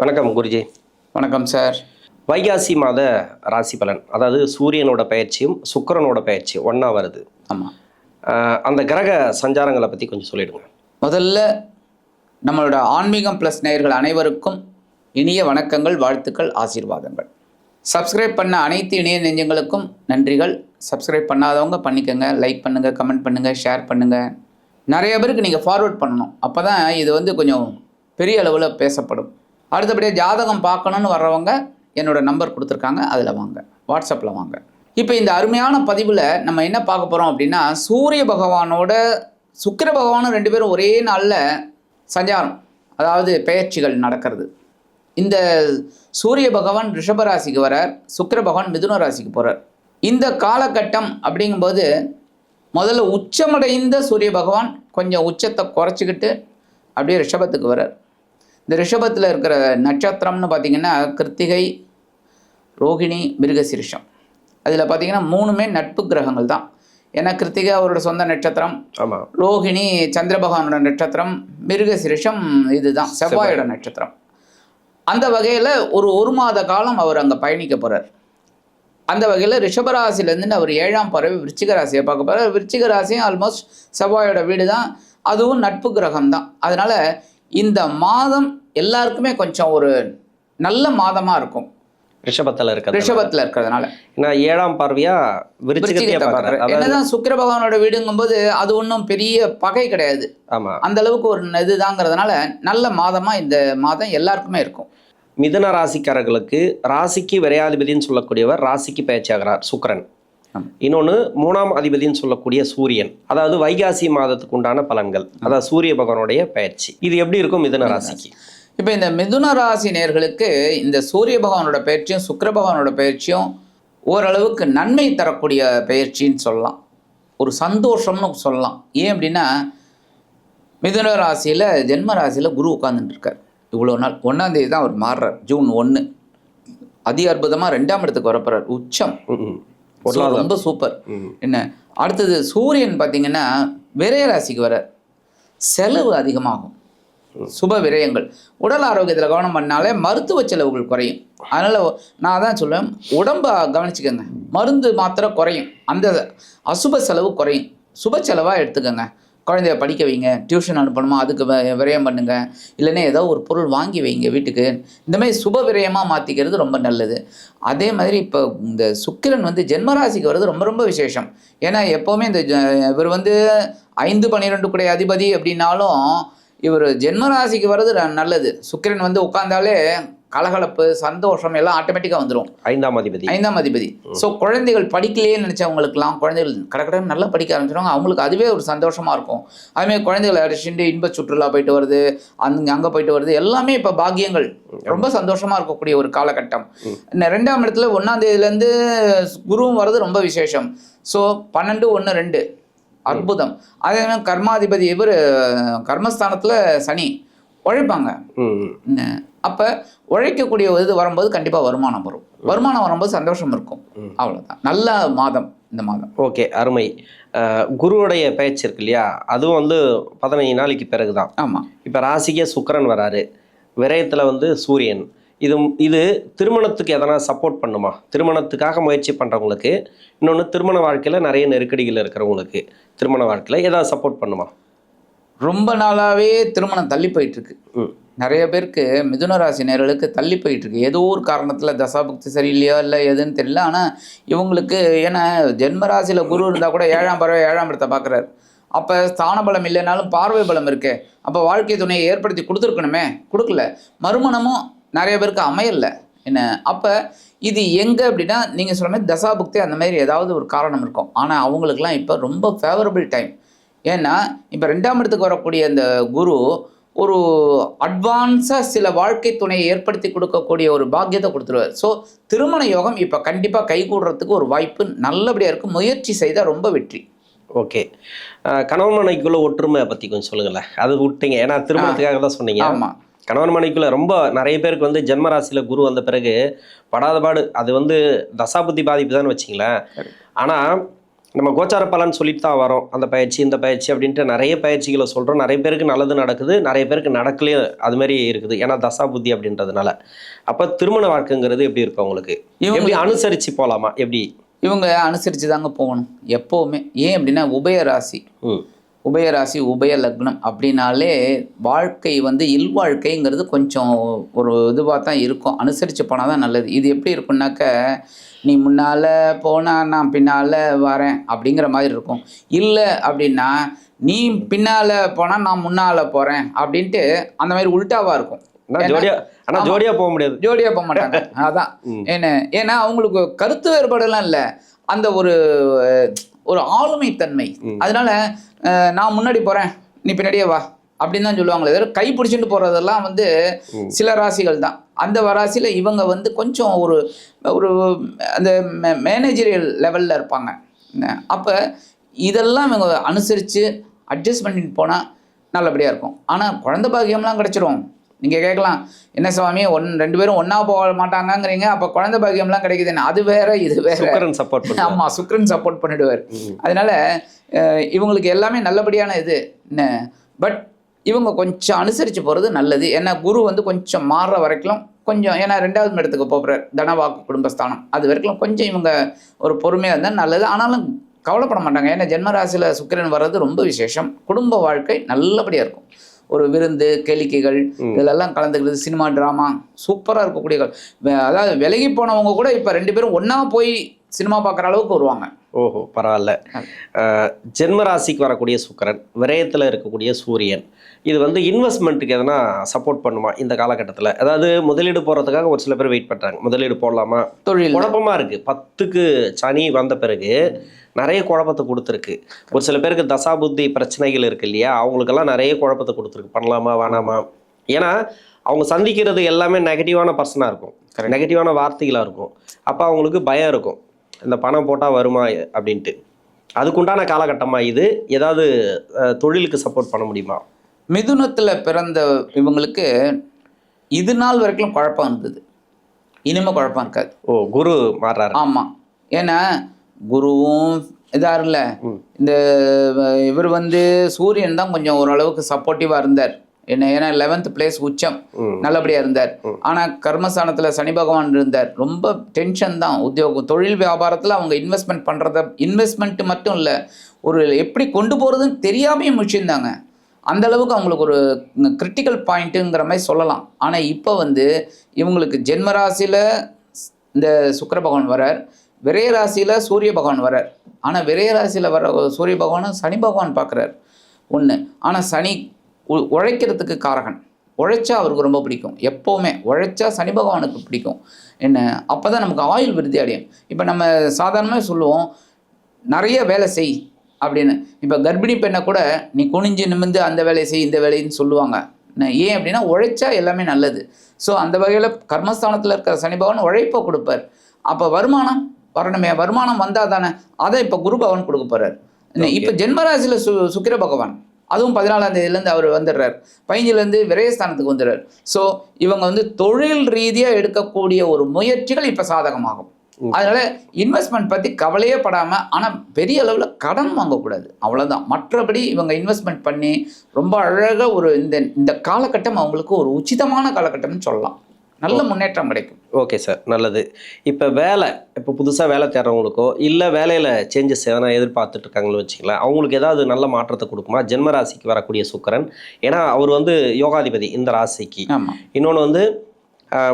வணக்கம் குருஜி. வணக்கம் சார். வைகாசி மாத ராசி பலன், அதாவது சூரியனோட பயிற்சியும் சுக்கிரனோட பயிற்சியும் ஒன்றா வருது. ஆமாம். அந்த கிரக சஞ்சாரங்களை பற்றி கொஞ்சம் சொல்லிடுங்க. முதல்ல நம்மளோட ஆன்மீகம் ப்ளஸ் நேயர்கள் அனைவருக்கும் இனிய வணக்கங்கள், வாழ்த்துக்கள், ஆசீர்வாதங்கள். சப்ஸ்கிரைப் பண்ண அனைத்து இணைய நெஞ்சங்களுக்கும் நன்றிகள். சப்ஸ்கிரைப் பண்ணாதவங்க பண்ணிக்கோங்க, லைக் பண்ணுங்கள், கமெண்ட் பண்ணுங்கள், ஷேர் பண்ணுங்கள். நிறைய பேருக்கு நீங்கள் ஃபார்வர்ட் பண்ணணும். அப்போ தான் இது கொஞ்சம் பெரிய அளவில் பேசப்படும். அடுத்தபடியாக ஜாதகம் பார்க்கணுன்னு வர்றவங்க என்னோடய நம்பர் கொடுத்துருக்காங்க, அதில் வாங்க, வாட்ஸ்அப்பில் வாங்க. இப்போ இந்த அருமையான பதிவில் நம்ம என்ன பார்க்க போகிறோம் அப்படின்னா, சூரிய பகவானோட சுக்கிர பகவானும் ரெண்டு பேரும் ஒரே நாளில் சஞ்சாரம், அதாவது பெயர்ச்சிகள் நடக்கிறது. இந்த சூரிய பகவான் ரிஷபராசிக்கு வரார், சுக்கிர பகவான் மிதுன ராசிக்கு போகிறார். இந்த காலகட்டம் அப்படிங்கும்போது முதல்ல உச்சமடைந்த சூரிய பகவான் கொஞ்சம் உச்சத்தை குறைச்சிக்கிட்டு அப்படியே ரிஷபத்துக்கு வரார். இந்த ரிஷபத்தில் இருக்கிற நட்சத்திரம்னு பார்த்திங்கன்னா கிருத்திகை, ரோகிணி, மிருகசீரிஷம். அதில் பார்த்திங்கன்னா மூணுமே நட்பு கிரகங்கள் தான். ஏன்னா கிருத்திகை அவரோட சொந்த நட்சத்திரம், ரோகிணி சந்திர பகவானோட நட்சத்திரம், மிருகசீரிஷம் இதுதான் செவ்வாயோட நட்சத்திரம். அந்த வகையில் ஒரு மாத காலம் அவர் அங்கே பயணிக்க போகிறார். அந்த வகையில் ரிஷபராசிலேருந்து அவர் 7ஆம் பறவை விருச்சிக ராசியை பார்க்க போகிறார். விருச்சிக ராசியும் ஆல்மோஸ்ட் செவ்வாயோட வீடு தான், அதுவும் நட்பு கிரகம் தான். அதனால் இந்த மாதம் எல்லாருக்குமே கொஞ்சம் ஒரு நல்ல மாதமாக இருக்கும். ரிஷபத்தில் இருக்கிறதுனால நான் 7ஆம் பார்வையா விருச்சிகத்தை பார்க்குறேன். என்னதான் சுக்கிர பகவானோட வீடுங்கும்போது அது ஒன்றும் பெரிய பகை கிடையாது. ஆமாம், அந்த அளவுக்கு ஒரு இதுதாங்கிறதுனால நல்ல மாதமாக இந்த மாதம் எல்லாருக்குமே இருக்கும். மிதுன ராசிக்காரர்களுக்கு ராசிக்கு விரையாதிபதினு சொல்லக்கூடியவர் ராசிக்கு பயிற்சியாகிறார் சுக்கிரன். இன்னொன்று 3ஆம் அதிபதினு சொல்லக்கூடிய சூரியன். அதாவது வைகாசி மாதத்துக்கு உண்டான பலன்கள், அதாவது சூரிய பகவானுடைய பயிற்சி. இது எப்படி இருக்கும் மிதுன ராசிக்கு? இப்போ இந்த மிதுன ராசி நேயர்களுக்கு இந்த சூரிய பகவானோட பயிற்சியும் சுக்கிர பகவானோட பயிற்சியும் ஓரளவுக்கு நன்மை தரக்கூடிய பயிற்சின்னு சொல்லலாம், ஒரு சந்தோஷம்னு சொல்லலாம். ஏன் அப்படின்னா மிதுன ராசியில் ஜென்ம ராசியில் குரு உட்கார்ந்துட்டு இருக்கார். இவ்வளோ நாள் 1ஆம் தேதி தான் அவர் மாறுறார், ஜூன் 1. அதி அற்புதமாக 2ஆம் இடத்துக்கு வரப்போறார், உச்சம். ரொம்ப சூப்பர். என்ன அடுத்தது சூரியன் பார்த்தீங்கன்னா விரய ராசிக்கு வர, செலவு அதிகமாகும், சுப விரயங்கள். உடல் ஆரோக்கியத்தில் கவனம் பண்ணாலே மருத்துவ செலவுகள் குறையும். அதனால் நான் தான் சொல்லுவேன், உடம்பை கவனிச்சுக்கோங்க, மருந்து மாத்திரை குறையும், அந்த அசுப செலவு குறையும். சுப செலவாக எடுத்துக்கோங்க. குழந்தைய படிக்க வைங்க, டியூஷன் அனுப்பணுமா அதுக்கு விரயம் பண்ணுங்கள், இல்லைன்னா ஏதோ ஒரு பொருள் வாங்கி வைங்க வீட்டுக்கு. இந்த மாதிரி சுப விரயமாக மாற்றிக்கிறது ரொம்ப நல்லது. அதே மாதிரி இப்போ இந்த சுக்கிரன் ஜென்மராசிக்கு வர்றது ரொம்ப ரொம்ப விசேஷம். ஏன்னா எப்போவுமே இவர் 5-12 கூடிய அதிபதி அப்படின்னாலும் இவர் ஜென்மராசிக்கு வர்றது நல்லது. சுக்கிரன் உட்கார்ந்தாலே கலகலப்பு, சந்தோஷம் எல்லாம் ஆட்டோமேட்டிக்காக வந்துடும். 5ஆம் அதிபதி. ஸோ குழந்தைகள் படிக்கலையே நினச்சவங்களுக்குலாம் குழந்தைகள் கடற்கடன் நல்லா படிக்க ஆரம்பிச்சிடுவாங்க. அவங்களுக்கு அதுவே ஒரு சந்தோஷமாக இருக்கும். அதுமாதிரி குழந்தைகளை அடிச்சுட்டு இன்ப சுற்றுலா போயிட்டு வருது, அங்கே போயிட்டு வருது, எல்லாமே இப்போ பாக்கியங்கள், ரொம்ப சந்தோஷமாக இருக்கக்கூடிய ஒரு காலகட்டம். 2ஆம் இடத்துல 1ஆம் தேதியிலேருந்து குருவும் வர்றது ரொம்ப விசேஷம். ஸோ 12-1-2 அற்புதம். அதே மாதிரி கர்மாதிபதி இவர் கர்மஸ்தானத்தில் சனி உழைப்பாங்க. அப்போ உழைக்கக்கூடிய இது வரும்போது கண்டிப்பாக வருமானம் வரும். வருமானம் வரும்போது சந்தோஷம் இருக்கும். அவ்வளோதான். நல்ல மாதம் இந்த மாதம். ஓகே, அருமை. குருவுடைய பயிற்சி இருக்கு இல்லையா, அதுவும் 15 நாளைக்கு பிறகு தான். ஆமாம். இப்போ ராசிக்கே சுக்கிரன் வராரு, விரயத்தில் சூரியன். இது திருமணத்துக்கு எதனா சப்போர்ட் பண்ணுமா? திருமணத்துக்காக முயற்சி பண்ணுறவங்களுக்கு, இன்னொன்று திருமண வாழ்க்கையில் நிறைய நெருக்கடிகள் இருக்கிறவங்களுக்கு திருமண வாழ்க்கையில் ஏதாவது சப்போர்ட் பண்ணுமா? ரொம்ப நாளாகவே திருமணம் தள்ளி போயிட்டுருக்கு. நிறைய பேருக்கு மிதுன ராசி நேயர்களுக்கு தள்ளி போயிட்டுருக்கு. ஏதோ ஒரு காரணத்தில் தசாபுக்தி சரியில்லையோ இல்லை எதுன்னு தெரியல. ஆனால் இவங்களுக்கு ஏன்னா ஜென்மராசியில் குரு இருந்தால் கூட 7ஆம் பறவை 7ஆம் இடத்தை பார்க்குறாரு. அப்போ ஸ்தான பலம் இல்லைனாலும் பார்வை பலம் இருக்கே, அப்போ வாழ்க்கை துணையை ஏற்படுத்தி கொடுத்துருக்கணுமே, கொடுக்கல. மறுமணமும் நிறைய பேருக்கு அமையலை. என்ன அப்போ இது எங்கே அப்படின்னா நீங்கள் சொல்கிற மாதிரி தசாபுக்தி அந்த மாதிரி ஏதாவது ஒரு காரணம் இருக்கும். ஆனால் அவங்களுக்குலாம் இப்போ ரொம்ப ஃபேவரபிள் டைம். ஏன்னா இப்போ 2ஆம் இடத்துக்கு வரக்கூடிய அந்த குரு ஒரு அட்வான்ஸாக சில வாழ்க்கை துணையை ஏற்படுத்தி கொடுக்கக்கூடிய ஒரு பாக்கியத்தை கொடுத்துருவார். ஸோ திருமண யோகம் இப்போ கண்டிப்பாக கைகூடுறதுக்கு ஒரு வாய்ப்பு நல்லபடியாக இருக்கும். முயற்சி செய்தால் ரொம்ப வெற்றி. ஓகே, கணவன் மனைவிக்குள்ள ஒற்றுமை பற்றி கொஞ்சம் சொல்லுங்களேன். அது விட்டீங்க, ஏன்னா திருமணத்துக்காக தான் சொன்னீங்க. ஆமாம், கணவன் மனைவிக்குள்ள ரொம்ப நிறைய பேருக்கு ஜென்மராசியில் குரு வந்த பிறகு படாத பாடு. அது தசாபுத்தி பாதிப்பு தான் வச்சிங்களேன். ஆனால் நம்ம கோச்சார பலன் சொல்லிட்டு தான் வரோம். அந்த பயிற்சி இந்த பயிற்சி அப்படின்ட்டு நிறைய பயிற்சிகளை சொல்கிறோம். நிறைய பேருக்கு நல்லது நடக்குது, நிறைய பேருக்கு நடக்கலையே அது மாதிரி இருக்குது. ஏன்னா தசா புத்தி அப்படின்றதுனால. அப்போ திருமண வாழ்க்கைங்கிறது எப்படி இருக்கும் உங்களுக்கு? எப்படி அனுசரித்து போகலாமா? எப்படி இவங்க அனுசரித்து தாங்க போகணும் எப்போவுமே. ஏன் அப்படின்னா உபயராசி உபயராசி உபய லக்னம் அப்படின்னாலே வாழ்க்கை வந்து இல்வாழ்க்கைங்கிறது கொஞ்சம் ஒரு இதுவாக தான் இருக்கும். அனுசரித்து போனால் தான் நல்லது. இது எப்படி இருக்குன்னாக்க நீ முன்னால் போனால் நான் பின்னால் வரேன் அப்படிங்கிற மாதிரி இருக்கும். இல்லை அப்படின்னா நீ பின்னால் போனால் நான் முன்னால் போகிறேன் அப்படின்ட்டு அந்த மாதிரி உல்ட்டாவாக இருக்கும். ஜோடியாக போக முடியாது, ஜோடியாக போக மாட்டாங்க. அதான் ஏன்னா அவங்களுக்கு கருத்து வேறுபாடெல்லாம் இல்லை, அந்த ஒரு ஆளுமைத்தன்மை. அதனால நான் முன்னாடி போகிறேன் நீ பின்னாடியே வா அப்படின்னு தான் சொல்லுவாங்களே தவிர கை பிடிச்சிட்டு போகிறதெல்லாம் வந்து சில ராசிகள் தான். அந்த ராசியில் இவங்க வந்து கொஞ்சம் ஒரு அந்த மேனேஜரியல் லெவலில் இருப்பாங்க. அப்போ இதெல்லாம் இவங்க அனுசரித்து அட்ஜஸ்ட் பண்ணிட்டு போனால் நல்லபடியாக இருக்கும். ஆனால் குழந்தை பாக்கியம்லாம் கிடச்சிரும். நீங்கள் கேட்கலாம், என்ன சுவாமி ரெண்டு பேரும் ஒன்றா போக மாட்டாங்கங்கிறீங்க, அப்போ குழந்தை பாக்கியம்லாம் கிடைக்குதுன்னு. அது வேற இது வேற. சுக்கிரன் சப்போர்ட் பண்ணு. ஆமாம், சுக்கிரன் சப்போர்ட் பண்ணிடுவார். அதனால இவங்களுக்கு எல்லாமே நல்லபடியான இது. பட் இவங்க கொஞ்சம் அனுசரித்து போகிறது நல்லது. ஏன்னா குரு வந்து கொஞ்சம் மாறுற வரைக்கும் கொஞ்சம், ஏன்னா 2வது இடத்துக்கு போகிறார், தனவாக்கு குடும்பஸ்தானம். அது வரைக்கும் கொஞ்சம் இவங்க ஒரு பொறுமையாக இருந்தால் நல்லது. ஆனாலும் கவலைப்பட மாட்டாங்க. ஏன்னா ஜென்மராசியில் சுக்கிரன் வர்றது ரொம்ப விசேஷம். குடும்ப வாழ்க்கை நல்லபடியாக இருக்கும். ஒரு விருந்து கேளிக்கைகள் இதிலெல்லாம் கலந்துக்கிறது, சினிமா ட்ராமா சூப்பராக இருக்கக்கூடிய, அதாவது விலகி போனவங்க கூட இப்போ 2 பேரும் ஒன்றா போய் சினிமா பார்க்குற அளவுக்கு வருவாங்க. ஓஹோ, பரவாயில்ல. ஜென்மராசிக்கு வரக்கூடிய சுக்கிரன், விரயத்தில் இருக்கக்கூடிய சூரியன், இது வந்து இன்வெஸ்ட்மெண்ட்டுக்கு எதனா சப்போர்ட் பண்ணுமா இந்த காலகட்டத்தில்? அதாவது முதலீடு போடுறதுக்காக ஒரு சில பேர் வெயிட் பண்ணுறாங்க. முதலீடு போடலாமா? தொழில் குழப்பமாக இருக்குது. 10க்கு சனி வந்த பிறகு நிறைய குழப்பத்தை கொடுத்துருக்கு. ஒரு சில பேருக்கு தசாபுத்தி பிரச்சனைகள் இருக்குது இல்லையா, அவங்களுக்கெல்லாம் நிறைய குழப்பத்தை கொடுத்துருக்கு. பண்ணலாமா வேணாமா? ஏன்னா அவங்க சந்திக்கிறது எல்லாமே நெகட்டிவான பர்சனாக இருக்கும், நெகட்டிவான வார்த்தைகளாக இருக்கும். அப்போ அவங்களுக்கு பயம் இருக்கும், இந்த பணம் போட்டால் வருமா அப்படின்ட்டு. அதுக்குண்டான காலகட்டமாக இது. ஏதாவது தொழிலுக்கு சப்போர்ட் பண்ண முடியுமா? மிதுனத்தில் பிறந்த இவங்களுக்கு இது நாள் வரைக்கும் குழப்பம் இருந்தது, இனிமேல் குழப்பம் இருக்காது. ஓ, குரு மாறுறாரு. ஆமாம், ஏன்னா குருவும் இதாக இல்லை. இந்த இவர் வந்து சூரியன் தான் கொஞ்சம் ஓரளவுக்கு சப்போர்ட்டிவாக இருந்தார். ஏன்னா 11th பிளேஸ் உச்சம், நல்லபடியாக இருந்தார். ஆனால் கர்மஸ்தானத்தில் சனி பகவான் இருந்தார். ரொம்ப டென்ஷன் தான். உத்தியோகம் தொழில் வியாபாரத்தில் அவங்க இன்வெஸ்ட்மெண்ட் பண்ணுறத, இன்வெஸ்ட்மெண்ட்டு மட்டும் இல்லை, ஒரு எப்படி கொண்டு போகிறதுன்னு தெரியாமையும் முடிச்சிருந்தாங்க. அந்த அளவுக்கு அவங்களுக்கு ஒரு கிரிட்டிக்கல் பாயிண்ட்டுங்கிற மாதிரி சொல்லலாம். ஆனால் இப்போ வந்து இவங்களுக்கு ஜென்மராசியில் இந்த சுக்கிர பகவான் வரார், விரய ராசியில் சூரிய பகவான் வரார். ஆனால் விரய ராசியில் வர சூரிய பகவானும் சனி பகவான் பார்க்குறார் ஒன்று. ஆனால் சனி உழைக்கிறதுக்கு காரகன், உழைச்சா அவருக்கு ரொம்ப பிடிக்கும். எப்போவுமே உழைச்சா சனி பகவானுக்கு பிடிக்கும். என்ன, அப்போ தான் நமக்கு ஆயுள் விருத்தி அடையும். இப்போ நம்ம சாதாரணமாக சொல்லுவோம் நிறைய வேலை செய் அப்படின்னு. இப்போ கர்ப்பிணி பெண்ணை கூட நீ குனிஞ்சு நிமிந்து அந்த வேலையை செய் இந்த வேலைன்னு சொல்லுவாங்க. ஏன் அப்படின்னா உழைச்சா எல்லாமே நல்லது. ஸோ அந்த வகையில் கர்மஸ்தானத்தில் இருக்கிற சனி பகவான் உழைப்பை கொடுப்பார். அப்போ வருமானம் வரணுமே, வருமானம் வந்தால் தானே, அதை இப்போ குரு பகவான் கொடுக்க போகிறார். இப்போ ஜென்மராசியில் சுக்கிர பகவான், அதுவும் 14ஆம் தேதியிலேருந்து அவர் வந்துடுறார். 15லேருந்து விரயஸ்தானத்துக்கு வந்துடுறார். ஸோ இவங்க வந்து தொழில் ரீதியாக எடுக்கக்கூடிய ஒரு முயற்சிகள் இப்போ சாதகமாகும். அதனால இன்வெஸ்ட்மெண்ட் பற்றி கவலையே படாமல், ஆனால் பெரிய அளவில் கடன் வாங்கக்கூடாது, அவ்வளோதான். மற்றபடி இவங்க இன்வெஸ்ட்மெண்ட் பண்ணி ரொம்ப அழகாக ஒரு இந்த காலகட்டம் அவங்களுக்கு ஒரு உச்சிதமான காலகட்டம்னு சொல்லலாம். நல்ல முன்னேற்றம் கிடைக்கும். ஓகே சார், நல்லது. இப்போ இப்போ புதுசாக வேலை தேடுறவங்களுக்கோ இல்லை வேலையில் சேஞ்சஸ் எதனா எதிர்பார்த்துட்டு இருக்காங்கன்னு வச்சுக்கலாம், அவங்களுக்கு ஏதாவது நல்ல மாற்றத்தை கொடுக்குமா ஜென்மராசிக்கு வரக்கூடிய சுக்கிரன்? ஏன்னா அவர் வந்து யோகாதிபதி இந்த ராசிக்கு. இன்னொன்று வந்து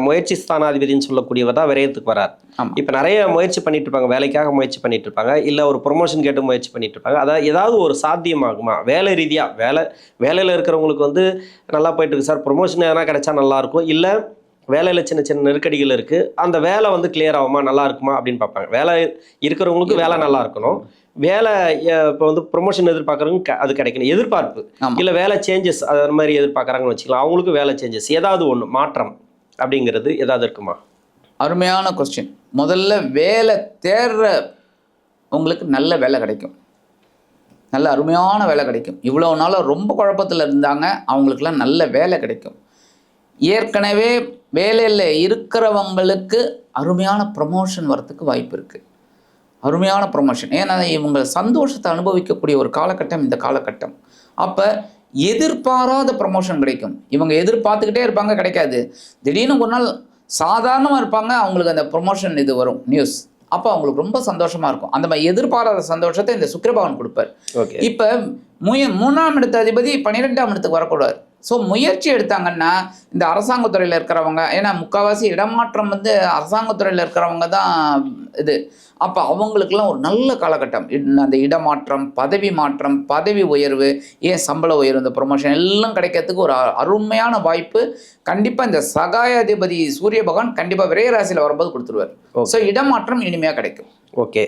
முயற்சி ஸ்தானாதிபதினு சொல்லக்கூடியவர் தான் விரயத்துக்கு வரார். இப்போ நிறைய முயற்சி பண்ணிட்டு இருப்பாங்க, வேலைக்காக முயற்சி பண்ணிட்டு இருப்பாங்க, இல்லை ஒரு ப்ரொமோஷன் கேட்டு முயற்சி பண்ணிட்டு இருப்பாங்க. அதாவது ஏதாவது ஒரு சாத்தியமாகுமா வேலை ரீதியாக? வேலையில் இருக்கிறவங்களுக்கு வந்து நல்லா போயிட்டு இருக்கு சார், ப்ரொமோஷன் எதனா கிடைச்சா நல்லாயிருக்கும், இல்லை வேலையில் சின்ன சின்ன நெருக்கடிகள் இருக்குது, அந்த வேலை வந்து கிளியர் ஆகுமா, நல்லா இருக்குமா அப்படின்னு பார்ப்பாங்க. வேலை இருக்கிறவங்களுக்கு வேலை நல்லா இருக்கணும், வேலை இப்போ வந்து ப்ரொமோஷன் எதிர்பார்க்குறவங்க அது கிடைக்கணும் எதிர்பார்ப்பு, இல்லை வேலை சேஞ்சஸ் அது மாதிரி எதிர்பார்க்குறாங்கன்னு வச்சுக்கலாம், அவங்களுக்கு வேலை சேஞ்சஸ் ஏதாவது ஒன்று மாற்றம் அப்படிங்கிறது ஏதாவது இருக்குமா? அருமையான கொஸ்டின். முதல்ல வேலை தேடுற உங்களுக்கு நல்ல வேலை கிடைக்கும், நல்ல அருமையான வேலை கிடைக்கும். இவ்வளோ நாளாக ரொம்ப குழப்பத்தில் இருந்தாங்க, அவங்களுக்கெல்லாம் நல்ல வேலை கிடைக்கும். ஏற்கனவே வேலையில் இருக்கிறவங்களுக்கு அருமையான ப்ரமோஷன் வரத்துக்கு வாய்ப்பு இருக்குது. அருமையான ப்ரொமோஷன். ஏன்னா இவங்க சந்தோஷத்தை அனுபவிக்கக்கூடிய ஒரு காலகட்டம் இந்த காலகட்டம். அப்போ எதிர்பாராத ப்ரொமோஷன் கிடைக்கும். இவங்க எதிர்பார்த்துக்கிட்டே இருப்பாங்க, கிடைக்காது. திடீர்னு ஒரு நாள் சாதாரணமாக இருப்பாங்க, அவங்களுக்கு அந்த ப்ரொமோஷன் இது வரும் நியூஸ். அப்போ அவங்களுக்கு ரொம்ப சந்தோஷமாக இருக்கும். அந்த மாதிரி எதிர்பாராத சந்தோஷத்தை இந்த சுக்கிரபகவான் கொடுப்பார். இப்போ 3ஆம் இடத்து அதிபதி 12ஆம் இடத்துக்கு வரக்கூடாது. ஸோ முயற்சி எடுத்தாங்கன்னா இந்த அரசாங்கத்துறையில் இருக்கிறவங்க, ஏன்னா முக்கால்வாசி இடமாற்றம் வந்து அரசாங்கத்துறையில் இருக்கிறவங்க தான் இது. அப்போ அவங்களுக்கெல்லாம் ஒரு நல்ல காலகட்டம். அந்த இடமாற்றம், பதவி மாற்றம், பதவி உயர்வு, ஏன் சம்பள உயர்வு, இந்த ப்ரொமோஷன் எல்லாம் கிடைக்கிறதுக்கு ஒரு அருமையான வாய்ப்பு கண்டிப்பாக இந்த சகாயாதிபதி சூரிய பகவான் கண்டிப்பாக விரைய ராசியில் வரும்போது கொடுத்துருவார். ஸோ இடமாற்றம் இனிமையாக கிடைக்கும். ஓகே.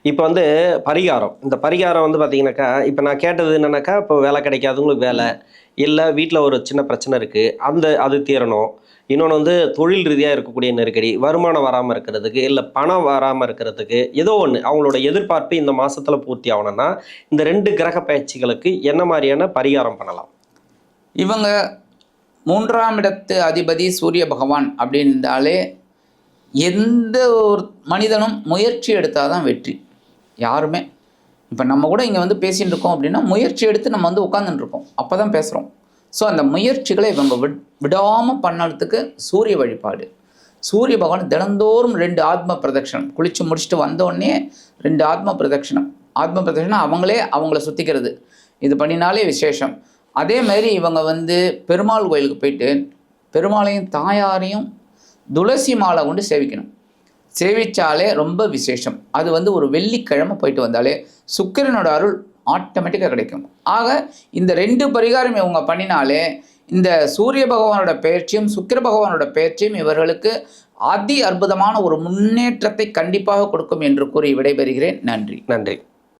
இப்போ வந்து பரிகாரம், இந்த பரிகாரம் வந்து பார்த்தீங்கன்னாக்கா, இப்போ நான் கேட்டது என்னன்னாக்கா, இப்போ வேலை கிடைக்காதவங்களுக்கு வேலை, இல்லை வீட்டில் ஒரு சின்ன பிரச்சனை இருக்குது, அது தீரணும். இன்னொன்று வந்து தொழில் ரீதியாக இருக்கக்கூடிய நெருக்கடி, வருமானம் வராமல் இருக்கிறதுக்கு, இல்லை பணம் வராமல் இருக்கிறதுக்கு, ஏதோ ஒன்று அவங்களோட எதிர்பார்ப்பு இந்த மாதத்தில் பூர்த்தி ஆகணும்னா இந்த 2 கிரக பயிற்சிகளுக்கு என்ன மாதிரியான பரிகாரம் பண்ணலாம்? இவங்க 3ஆம் இடத்து அதிபதி சூரிய பகவான் அப்படின்னாலே எந்த ஒரு மனிதனும் முயற்சி எடுத்தால் தான் வெற்றி. யாருமே இப்போ நம்ம கூட இங்கே வந்து பேசிகிட்டு இருக்கோம் அப்படின்னா முயற்சி எடுத்து நம்ம வந்து உட்காந்துட்டு இருக்கோம், அப்போ தான் பேசுகிறோம். ஸோ அந்த முயற்சிகளை இவங்க விடாமல் பண்ணறதுக்கு சூரிய வழிபாடு. சூரிய பகவான் தினந்தோறும் 2 ஆத்ம பிரதட்சணம், குளித்து முடிச்சுட்டு வந்தோடனே 2 ஆத்ம பிரதட்சணம் அவங்களே அவங்கள சுற்றிக்கிறது, இது பண்ணினாலே விசேஷம். அதே மாதிரி இவங்க வந்து பெருமாள் கோயிலுக்கு போயிட்டு பெருமாளையும் தாயாரையும் துளசி மாலை கொண்டு சேவிக்கணும். சேவிச்சாலே ரொம்ப விசேஷம். அது வந்து ஒரு வெள்ளிக்கிழமை போயிட்டு வந்தாலே சுக்கிரனோட அருள் ஆட்டோமேட்டிக்காக கிடைக்கும். ஆக இந்த 2 பரிகாரம் இவங்க பண்ணினாலே இந்த சூரிய பகவானோட பயிற்சியும் சுக்கிர பகவானோட பயிற்சியும் இவர்களுக்கு அதி அற்புதமான ஒரு முன்னேற்றத்தை கண்டிப்பாக கொடுக்கும் என்று கூறி விடைபெறுகிறேன். நன்றி. நன்றி.